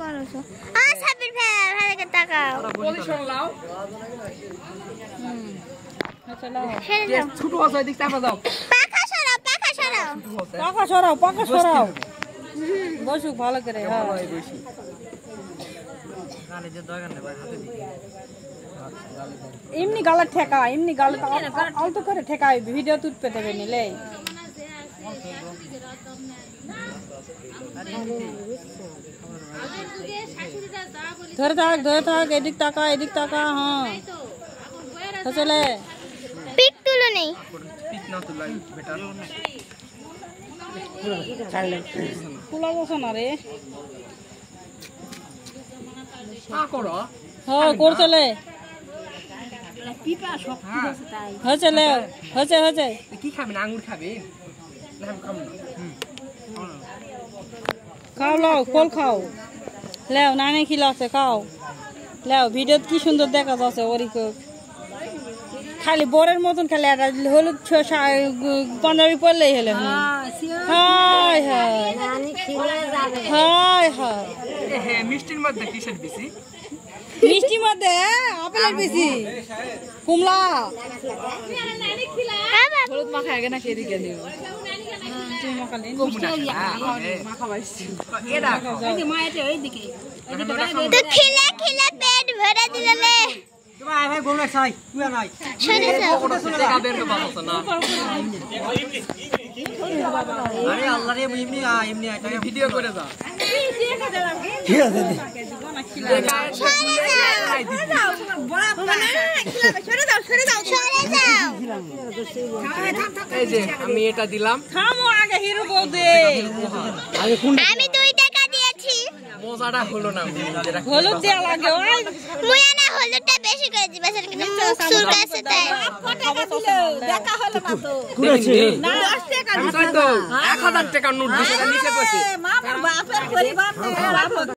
করছো সাবির ভাই ভালো তাকাও পজিশন লাও আচ্ছা লাও ছোট আছে এদিক চাপা দাও পাখা সরাও বসু ভালো করে হ্যাঁ বসি গালে যে দরকার নেই ভাই হাতে দিকে এমনি গালা ঠেকা এমনি গালে আলতো করে ঠেকাই ভিডিও তুলতে দেবে নিলে ধরে থাক এদিক তাকা হ্যাঁ চলে পিক তুলো নেই পিক না তুলাই বেটার খোলা বসো না রে করো হ্যাঁ কর চলে পিপা শক্তি আছে তাই হচ্ছে লেও হচ্ছে কি খাবেন আঙ্গুর খাবেন না খাম না খাও লাও ফল খাও লেও নানে কি লাগছে খাও লেও ভিডিও কি সুন্দর দেখা যাচ্ছে ওরিকো খালি বরের মতন খালি একটা হলুদ পাঞ্জাবি পরলেই হলো হাই মিষ্টির মধ্যে কিসের বেশি মিষ্টির মধ্যে আপেলের বেশি কুমলা হলুদ মাখা আগে নাকি এদিকে নিও পেট ভরে দিলে ভাই গোলা খাই তুই নাই সরে যাও টাকা বের করে পাবছ না আরে আল্লাহ রে এমনি তুই ভিডিও করে যা কি আছে এই যে আমি এটা দিলাম থামো আগে হিরো বল দে আমি 2 টাকা দিয়েছি মজাটা হলো না হলুদ দেয়া লাগে ওই মুয়া না হলুদটা বেশি করে দিবা স্যার কিন্তু চুল কাছে তাই দেখা হলো না তো না 10 টাকা দিছো তো 1000 টাকা নোট দিছে নিচে পড়ছে মা বাপের পরিবার